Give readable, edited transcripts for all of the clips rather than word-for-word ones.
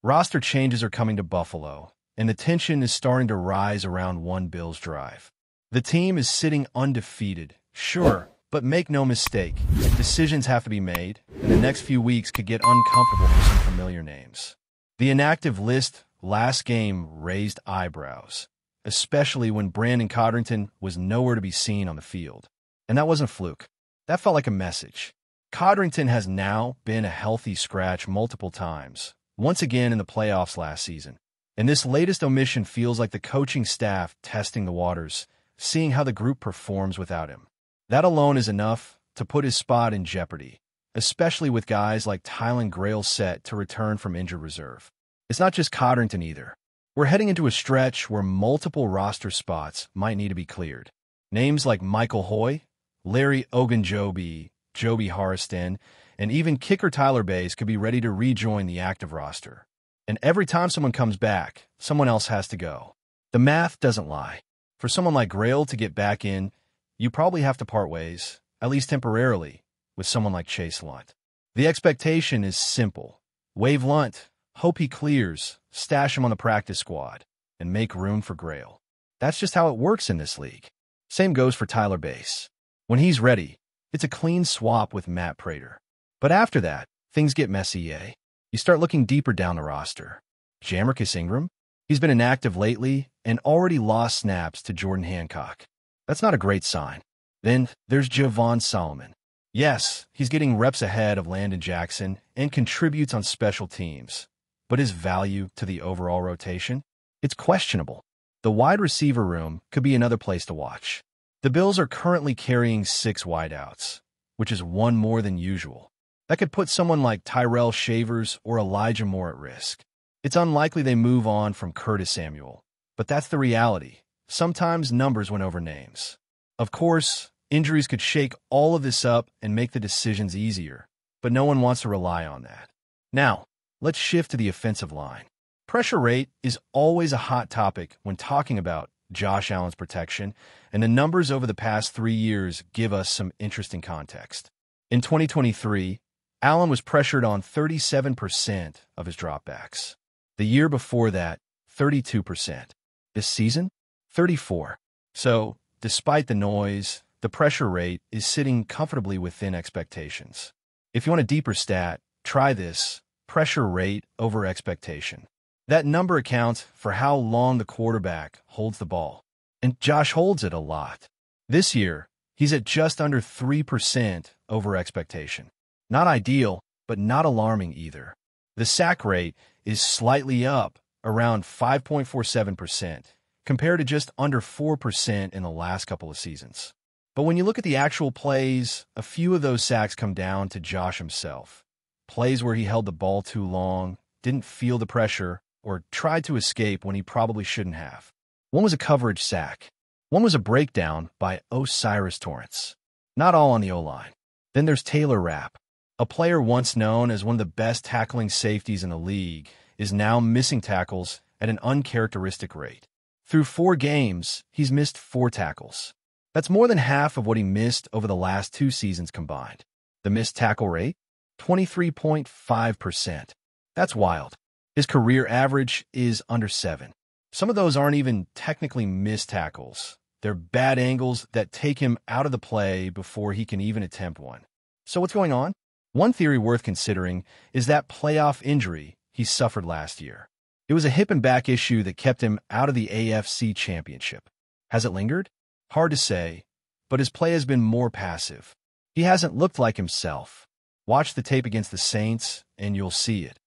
Roster changes are coming to Buffalo, and the tension is starting to rise around one Bills drive. The team is sitting undefeated, sure, but make no mistake, decisions have to be made, and the next few weeks could get uncomfortable for some familiar names. The inactive list last game raised eyebrows, especially when Brandon Codrington was nowhere to be seen on the field. And that wasn't a fluke. That felt like a message. Codrington has now been a healthy scratch multiple times, once again in the playoffs last season. And this latest omission feels like the coaching staff testing the waters, seeing how the group performs without him. That alone is enough to put his spot in jeopardy, especially with guys like Tylen Grail set to return from injured reserve. It's not just Codrington either. We're heading into a stretch where multiple roster spots might need to be cleared. Names like Michael Hoy, Larry Ogunjobi, Joby Harrison, and even kicker Tyler Bass could be ready to rejoin the active roster. And every time someone comes back, someone else has to go. The math doesn't lie. For someone like Grail to get back in, you probably have to part ways, at least temporarily, with someone like Chase Lunt. The expectation is simple. Waive Lunt, hope he clears, stash him on the practice squad, and make room for Grail. That's just how it works in this league. Same goes for Tyler Bass. When he's ready, it's a clean swap with Matt Prater. But after that, things get messy, eh? You start looking deeper down the roster. Jamarcus Ingram? He's been inactive lately and already lost snaps to Jordan Hancock. That's not a great sign. Then there's Javon Solomon. Yes, he's getting reps ahead of Landon Jackson and contributes on special teams. But his value to the overall rotation? It's questionable. The wide receiver room could be another place to watch. The Bills are currently carrying 6 wideouts, which is one more than usual. That could put someone like Tyrell Shavers or Elijah Moore at risk. It's unlikely they move on from Curtis Samuel, but that's the reality. Sometimes numbers win over names. Of course, injuries could shake all of this up and make the decisions easier, but no one wants to rely on that. Now, let's shift to the offensive line. Pressure rate is always a hot topic when talking about Josh Allen's protection, and the numbers over the past 3 years give us some interesting context. In 2023, Allen was pressured on 37% of his dropbacks. The year before that, 32%. This season, 34%. So, despite the noise, the pressure rate is sitting comfortably within expectations. If you want a deeper stat, try this: pressure rate over expectation. That number accounts for how long the quarterback holds the ball. And Josh holds it a lot. This year, he's at just under 3% over expectation. Not ideal, but not alarming either. The sack rate is slightly up, around 5.47%, compared to just under 4% in the last couple of seasons. But when you look at the actual plays, a few of those sacks come down to Josh himself. Plays where he held the ball too long, didn't feel the pressure, or tried to escape when he probably shouldn't have. One was a coverage sack. One was a breakdown by O'Cyrus Torrence. Not all on the O-line. Then there's Taylor Rapp. A player once known as one of the best tackling safeties in the league is now missing tackles at an uncharacteristic rate. Through 4 games, he's missed 4 tackles. That's more than half of what he missed over the last 2 seasons combined. The missed tackle rate? 23.5%. That's wild. His career average is under 7. Some of those aren't even technically missed tackles. They're bad angles that take him out of the play before he can even attempt one. So what's going on? One theory worth considering is that playoff injury he suffered last year. It was a hip and back issue that kept him out of the AFC Championship. Has it lingered? Hard to say, but his play has been more passive. He hasn't looked like himself. Watch the tape against the Saints, and you'll see it.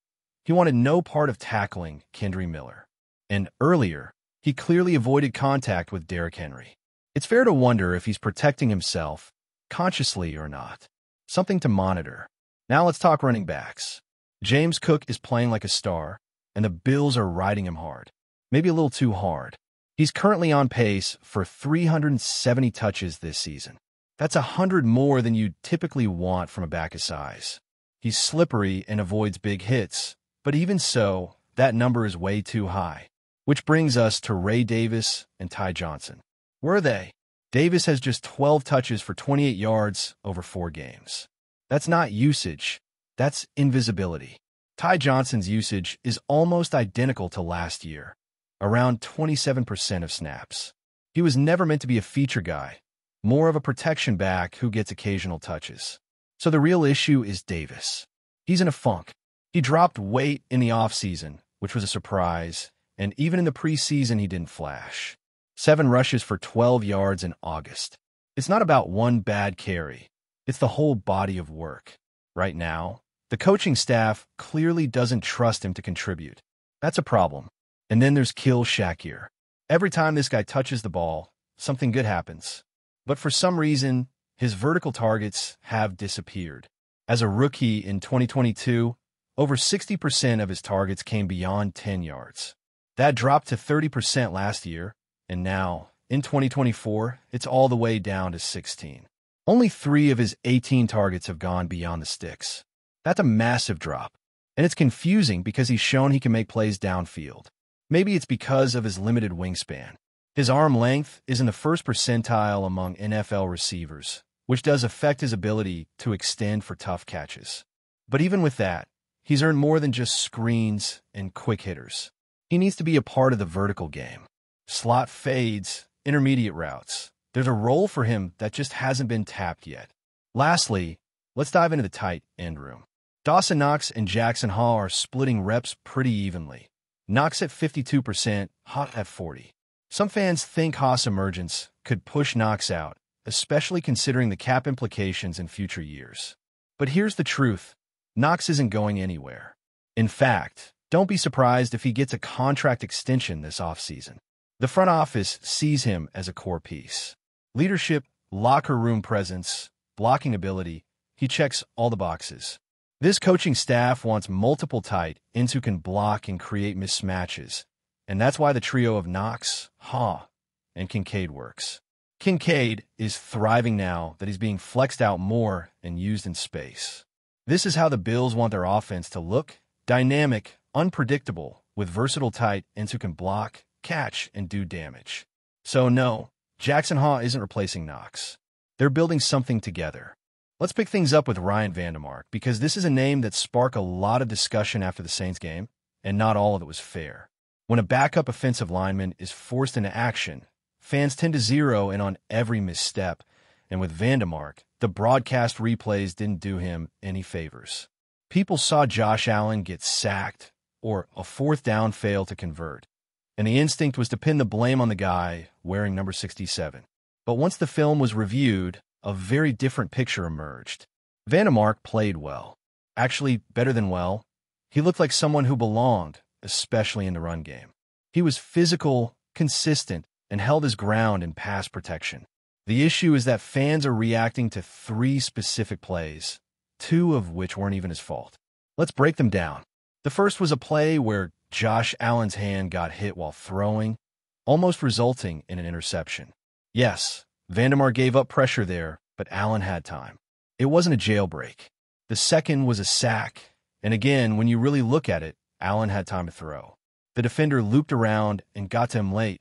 He wanted no part of tackling Kendry Miller. And earlier, he clearly avoided contact with Derrick Henry. It's fair to wonder if he's protecting himself, consciously or not. Something to monitor. Now let's talk running backs. James Cook is playing like a star, and the Bills are riding him hard. Maybe a little too hard. He's currently on pace for 370 touches this season. That's 100 more than you'd typically want from a back his size. He's slippery and avoids big hits, but even so, that number is way too high. Which brings us to Ray Davis and Ty Johnson. Where are they? Davis has just 12 touches for 28 yards over 4 games. That's not usage. That's invisibility. Ty Johnson's usage is almost identical to last year, around 27% of snaps. He was never meant to be a feature guy, more of a protection back who gets occasional touches. So the real issue is Davis. He's in a funk. He dropped weight in the offseason, which was a surprise, and even in the preseason he didn't flash. 7 rushes for 12 yards in August. It's not about one bad carry. It's the whole body of work. Right now, the coaching staff clearly doesn't trust him to contribute. That's a problem. And then there's Kill Shakir. Every time this guy touches the ball, something good happens. But for some reason, his vertical targets have disappeared. As a rookie in 2022, over 60% of his targets came beyond 10 yards. That dropped to 30% last year, and now, in 2024, it's all the way down to 16. Only 3 of his 18 targets have gone beyond the sticks. That's a massive drop. And it's confusing because he's shown he can make plays downfield. Maybe it's because of his limited wingspan. His arm length is in the first percentile among NFL receivers, which does affect his ability to extend for tough catches. But even with that, he's earned more than just screens and quick hitters. He needs to be a part of the vertical game. Slot fades, intermediate routes. There's a role for him that just hasn't been tapped yet. Lastly, let's dive into the tight end room. Dawson Knox and Jackson Hall are splitting reps pretty evenly. Knox at 52%, Haw at 40%. Some fans think Haas' emergence could push Knox out, especially considering the cap implications in future years. But here's the truth. Knox isn't going anywhere. In fact, don't be surprised if he gets a contract extension this offseason. The front office sees him as a core piece. Leadership, locker room presence, blocking ability, he checks all the boxes. This coaching staff wants multiple tight ends who can block and create mismatches, and that's why the trio of Knox, Haw, and Kincaid works. Kincaid is thriving now that he's being flexed out more and used in space. This is how the Bills want their offense to look: dynamic, unpredictable, with versatile tight ends who can block, catch, and do damage. So no, Jackson Haw isn't replacing Knox. They're building something together. Let's pick things up with Ryan Vandemark, because this is a name that sparked a lot of discussion after the Saints game, and not all of it was fair. When a backup offensive lineman is forced into action, fans tend to zero in on every misstep, and with Vandemark, the broadcast replays didn't do him any favors. People saw Josh Allen get sacked or a 4th down fail to convert, and the instinct was to pin the blame on the guy wearing number 67. But once the film was reviewed, a very different picture emerged. Vandemark played well. Actually, better than well. He looked like someone who belonged, especially in the run game. He was physical, consistent, and held his ground in pass protection. The issue is that fans are reacting to 3 specific plays, 2 of which weren't even his fault. Let's break them down. The first was a play where Josh Allen's hand got hit while throwing, almost resulting in an interception. Yes, Vandemark gave up pressure there, but Allen had time. It wasn't a jailbreak. The second was a sack, and again, when you really look at it, Allen had time to throw. The defender looped around and got to him late,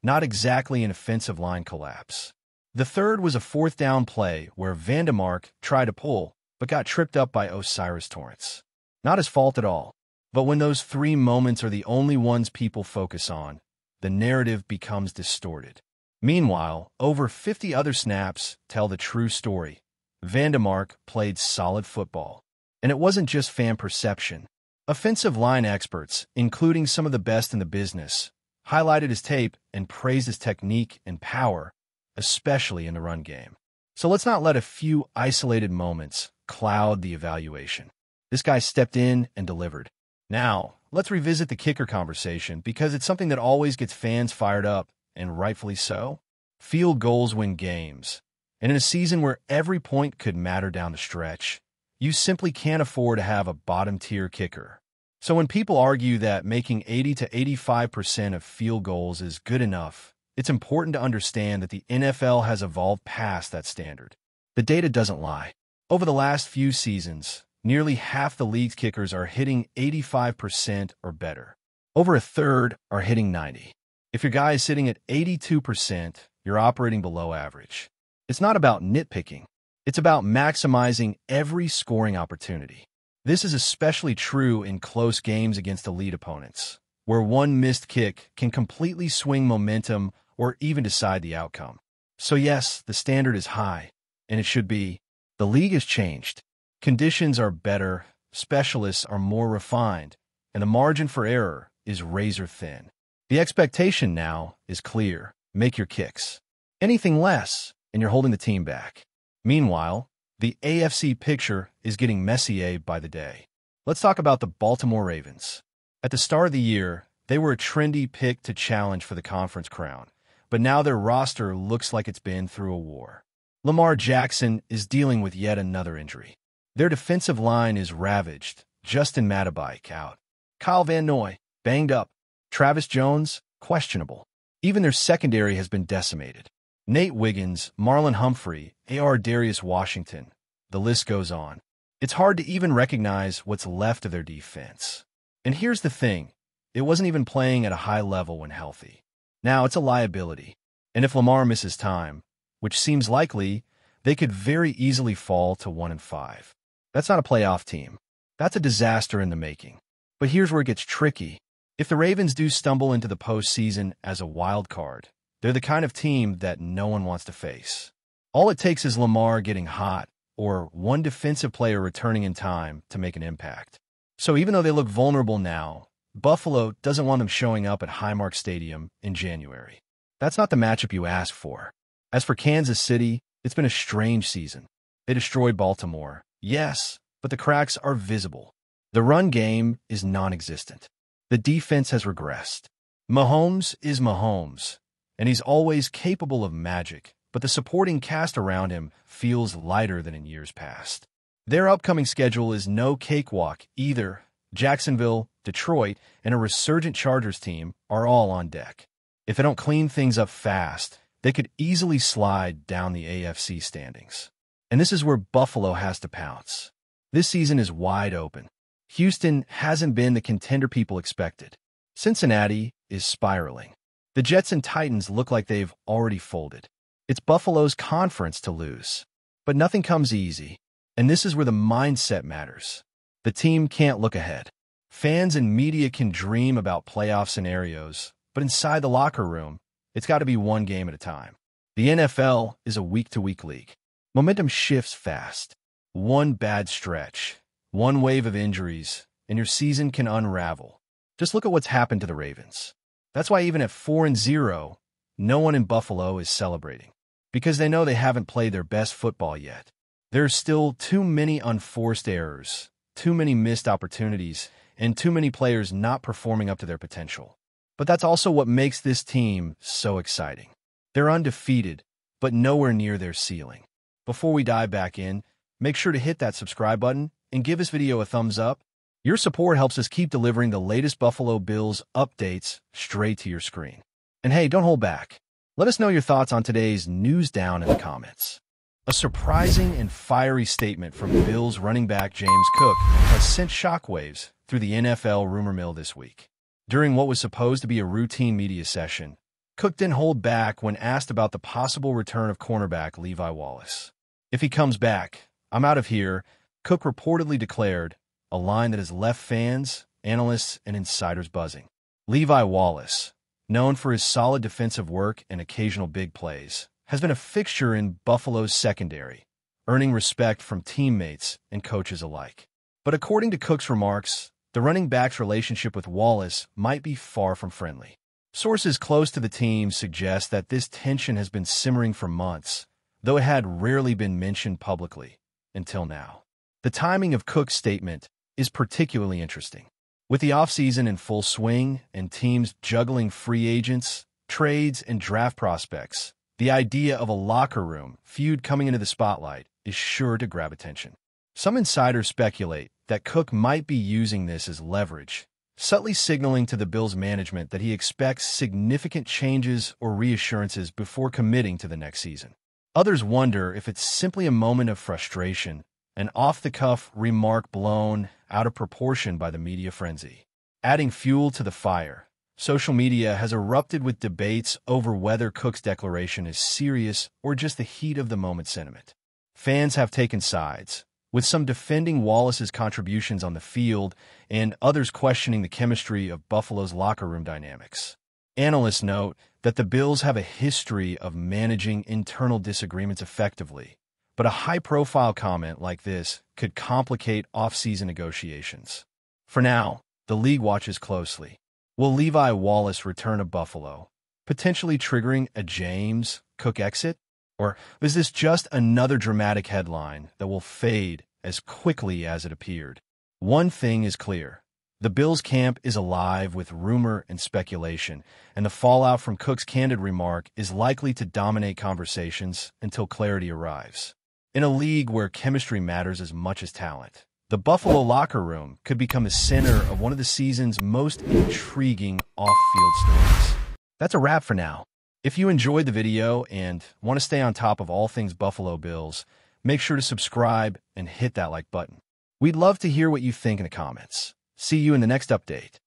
not exactly an offensive line collapse. The third was a 4th down play where Vandemark tried to pull, but got tripped up by O'Cyrus Torrence. Not his fault at all. But when those 3 moments are the only ones people focus on, the narrative becomes distorted. Meanwhile, over 50 other snaps tell the true story. Vandemark played solid football. And it wasn't just fan perception. Offensive line experts, including some of the best in the business, highlighted his tape and praised his technique and power, especially in the run game. So let's not let a few isolated moments cloud the evaluation. This guy stepped in and delivered. Now, let's revisit the kicker conversation, because it's something that always gets fans fired up, and rightfully so. Field goals win games. And in a season where every point could matter down the stretch, you simply can't afford to have a bottom-tier kicker. So when people argue that making 80 to 85% of field goals is good enough, it's important to understand that the NFL has evolved past that standard. The data doesn't lie. Over the last few seasons, nearly half the league's kickers are hitting 85% or better. Over a third are hitting 90%. If your guy is sitting at 82%, you're operating below average. It's not about nitpicking. It's about maximizing every scoring opportunity. This is especially true in close games against elite opponents, where one missed kick can completely swing momentum or even decide the outcome. So yes, the standard is high, and it should be. The league has changed. Conditions are better, specialists are more refined, and the margin for error is razor thin. The expectation now is clear. Make your kicks. Anything less, and you're holding the team back. Meanwhile, the AFC picture is getting messier by the day. Let's talk about the Baltimore Ravens. At the start of the year, they were a trendy pick to challenge for the conference crown, but now their roster looks like it's been through a war. Lamar Jackson is dealing with yet another injury. Their defensive line is ravaged. Justin Matabike out. Kyle Van Noy, banged up. Travis Jones, questionable. Even their secondary has been decimated. Nate Wiggins, Marlon Humphrey, A.R. Darius Washington. The list goes on. It's hard to even recognize what's left of their defense. And here's the thing. It wasn't even playing at a high level when healthy. Now it's a liability. And if Lamar misses time, which seems likely, they could very easily fall to 1-5. That's not a playoff team. That's a disaster in the making. But here's where it gets tricky. If the Ravens do stumble into the postseason as a wild card, they're the kind of team that no one wants to face. All it takes is Lamar getting hot or one defensive player returning in time to make an impact. So even though they look vulnerable now, Buffalo doesn't want them showing up at Highmark Stadium in January. That's not the matchup you asked for. As for Kansas City, it's been a strange season. They destroyed Baltimore, yes, but the cracks are visible. The run game is non-existent. The defense has regressed. Mahomes is Mahomes, and he's always capable of magic, but the supporting cast around him feels lighter than in years past. Their upcoming schedule is no cakewalk either. Jacksonville, Detroit, and a resurgent Chargers team are all on deck. If they don't clean things up fast, they could easily slide down the AFC standings. And this is where Buffalo has to pounce. This season is wide open. Houston hasn't been the contender people expected. Cincinnati is spiraling. The Jets and Titans look like they've already folded. It's Buffalo's conference to lose. But nothing comes easy, and this is where the mindset matters. The team can't look ahead. Fans and media can dream about playoff scenarios, but inside the locker room, it's got to be one game at a time. The NFL is a week-to-week league. Momentum shifts fast. One bad stretch, one wave of injuries, and your season can unravel. Just look at what's happened to the Ravens. That's why even at 4-0, no one in Buffalo is celebrating, because they know they haven't played their best football yet. There are still too many unforced errors, too many missed opportunities, and too many players not performing up to their potential. But that's also what makes this team so exciting. They're undefeated, but nowhere near their ceiling. Before we dive back in, make sure to hit that subscribe button and give this video a thumbs up. Your support helps us keep delivering the latest Buffalo Bills updates straight to your screen. And hey, don't hold back. Let us know your thoughts on today's news down in the comments. A surprising and fiery statement from Bills running back James Cook has sent shockwaves through the NFL rumor mill this week. During what was supposed to be a routine media session, Cook didn't hold back when asked about the possible return of cornerback Levi Wallace. "If he comes back, I'm out of here," Cook reportedly declared, a line that has left fans, analysts, and insiders buzzing. Levi Wallace, known for his solid defensive work and occasional big plays, has been a fixture in Buffalo's secondary, earning respect from teammates and coaches alike. But according to Cook's remarks, the running back's relationship with Wallace might be far from friendly. Sources close to the team suggest that this tension has been simmering for months, though it had rarely been mentioned publicly until now. The timing of Cook's statement is particularly interesting. With the offseason in full swing and teams juggling free agents, trades, and draft prospects, the idea of a locker room feud coming into the spotlight is sure to grab attention. Some insiders speculate that Cook might be using this as leverage, subtly signaling to the Bills management that he expects significant changes or reassurances before committing to the next season. Others wonder if it's simply a moment of frustration, an off-the-cuff remark blown out of proportion by the media frenzy. Adding fuel to the fire, social media has erupted with debates over whether Cook's declaration is serious or just the heat of the moment sentiment. Fans have taken sides, with some defending Wallace's contributions on the field and others questioning the chemistry of Buffalo's locker room dynamics. Analysts note that the Bills have a history of managing internal disagreements effectively, but a high-profile comment like this could complicate off-season negotiations. For now, the league watches closely. Will Levi Wallace return to Buffalo, potentially triggering a James Cook exit? Or is this just another dramatic headline that will fade as quickly as it appeared? One thing is clear. The Bills camp is alive with rumor and speculation, and the fallout from Cook's candid remark is likely to dominate conversations until clarity arrives. In a league where chemistry matters as much as talent, the Buffalo locker room could become the center of one of the season's most intriguing off-field stories. That's a wrap for now. If you enjoyed the video and want to stay on top of all things Buffalo Bills, make sure to subscribe and hit that like button. We'd love to hear what you think in the comments. See you in the next update.